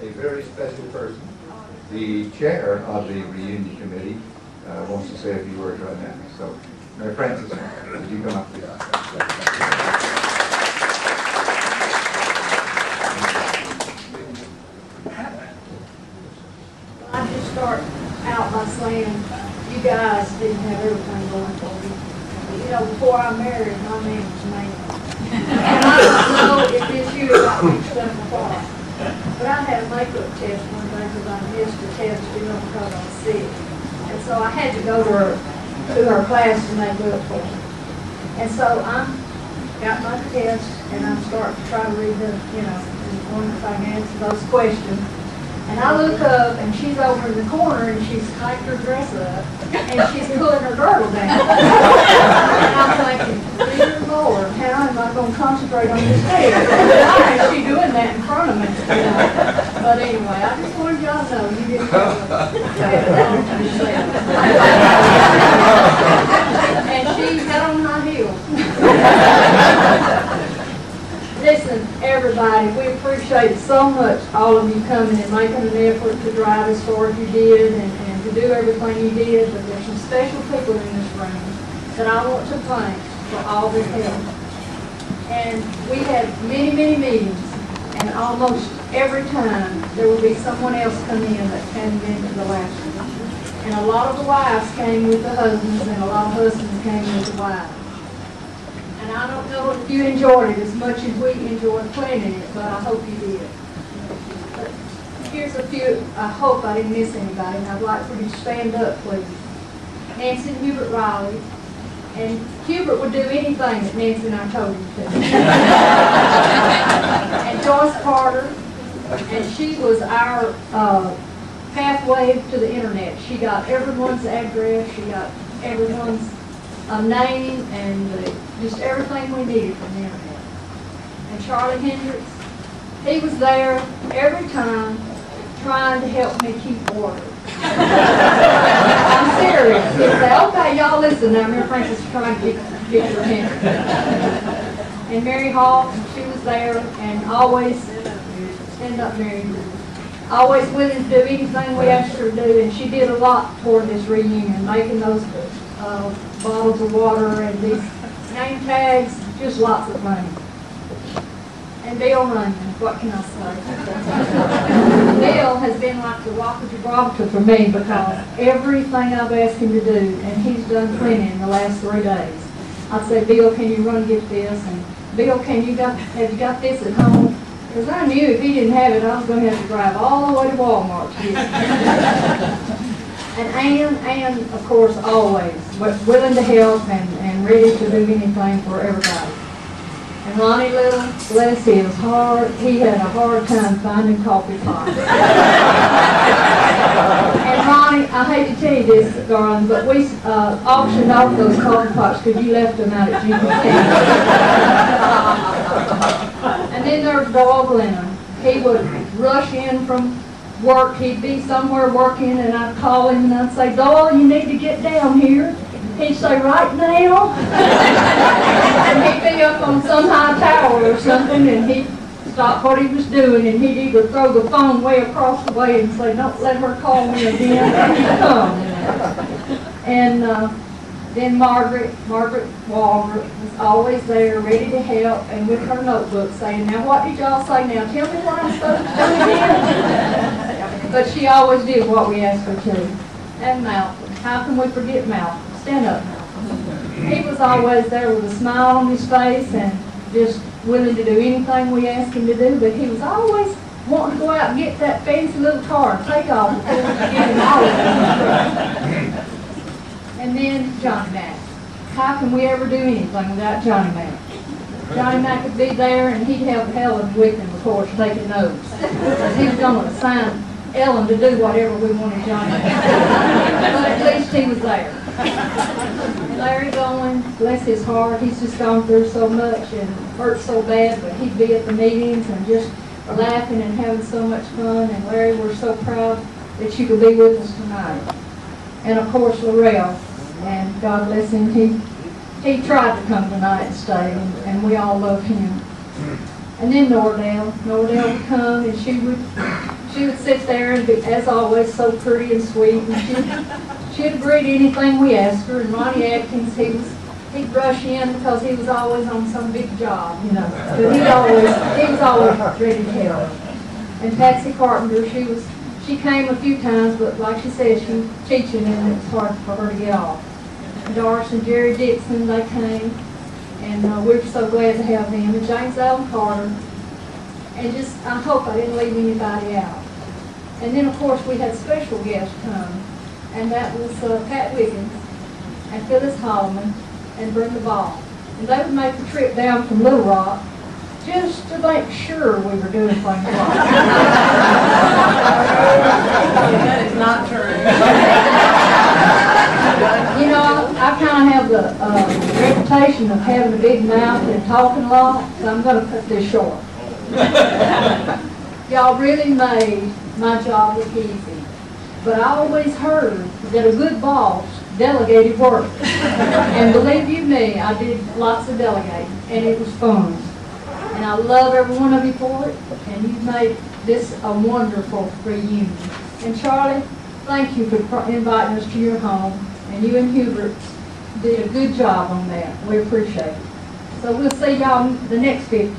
a very special person. The chair of the reunion committee wants to say a few words right now. So, Mary Frances, would you come up, please? I just start out by saying you guys didn't have everything going for you. You know, before I married, my name was Mary. And I don't know if this year got mixed up apart. But I had a makeup test one day because I missed the test, you know, because I was sick. And so I had to go to her class to make up for her. And so I got my test and I'm starting to try to read the, you know, and wonder if I can answer those questions. And I look up, and she's over in the corner, and she's tightened her dress up, and she's pulling her girdle down. And I'm thinking, dear Lord, how am I going to concentrate on this test? Why is she doing that in front of me? You know? But anyway, I just wanted y'all to know you didn't have to yourself. And she had on high heels. Listen, everybody, we appreciate so much all of you coming and making an effort to drive as far as you did and to do everything you did. But there's some special people in this room that I want to thank for all their help. And we had many, many meetings, and almost every time there would be someone else come in that came into the last one. And a lot of the wives came with the husbands, and a lot of husbands came with the wives. And I don't know if you enjoyed it as much as we enjoyed planning it, but I hope you did. But here's a few, I hope I didn't miss anybody, and I'd like for you to stand up, please. Nancy and Hubert Riley. And Hubert would do anything that Nancy and I told him to. And Joyce Carter, and she was our pathway to the internet. She got everyone's address, she got everyone's name, and just everything we needed from the internet. And Charlie Hendricks, he was there every time trying to help me keep order. I'm serious. He'd say, okay, y'all listen now, Mary Frances is trying to get your attention. And Mary Hall, she was there and always, stand up Mary, always willing to do anything we asked her to do, and she did a lot toward this reunion, making those bottles of water and these name tags, just lots of money. And Bill Runyon, what can I say? Bill has been like the Rock of Gibraltar for me because everything I've asked him to do, and he's done plenty in the last 3 days. I'd say, Bill, can you run and get this? And Bill, have you got this at home? Because I knew if he didn't have it, I was going to have to drive all the way to Walmart to get it. And Ann, of course, always willing to help and ready to do anything for everybody. And Ronnie Little, bless his heart, he had a hard time finding coffee pots. And Ronnie, I hate to tell you this, darling, but we auctioned off those coffee pots because you left them out at GPC. And then there's Doyle Glennon. He would rush in from work, he'd be somewhere working, and I'd call him and I'd say, Doyle, you need to get down here. He'd say, right now? And he'd be up on some high tower or something, and he'd stop what he was doing, and he'd either throw the phone way across the way and say, don't let her call me again, and he'd come. And then Margaret Walbert was always there, ready to help, and with her notebook saying, now what did y'all say now? Tell me what I'm supposed to do again. But she always did what we asked her to. And Malcolm, how can we forget Malcolm? Stand up, Malcolm. He was always there with a smile on his face and just willing to do anything we asked him to do, but he was always wanting to go out and get that fancy little car and take off before we could get him all of it. And then Johnny Mack. How can we ever do anything without Johnny Mack? Johnny Mack would be there and he'd help Helen with him, of course, taking notes. Because he was going to assign Ellen to do whatever we wanted Johnny to do. But at least he was there. Larry Bowen, bless his heart, he's just gone through so much and hurt so bad, but he'd be at the meetings and just laughing and having so much fun. And Larry, we're so proud that you could be with us tonight. And of course, Laurel, and God bless him, he tried to come tonight and stay, and we all love him. And then Nordell would come, and she would sit there and be, as always, so pretty and sweet, and she'd agree to anything we asked her. And Ronnie Atkins, he'd rush in because he was always on some big job, you know. But he was always ready to help. And Patsy Carpenter, she came a few times, but like she said, she was teaching and it was hard for her to get off. And Doris and Jerry Dixon, they came, and we were so glad to have them. And James Allen Carter, and just, I hope I didn't leave anybody out. And then, of course, we had special guests come, and that was Pat Wiggins and Phyllis Holloman and Brenda Ball. And they would make the trip down from Little Rock just to make sure we were doing things right. That is not true. You know, I kind of have the reputation of having a big mouth and talking a lot, so I'm going to cut this short. Y'all really made my job look easy. But I always heard that a good boss delegated work. And believe you me, I did lots of delegating, and it was fun. And I love every one of you for it, and you've made this a wonderful reunion. And Charlie, thank you for inviting us to your home, and you and Hubert did a good job on that. We appreciate it. So we'll see y'all the next 50.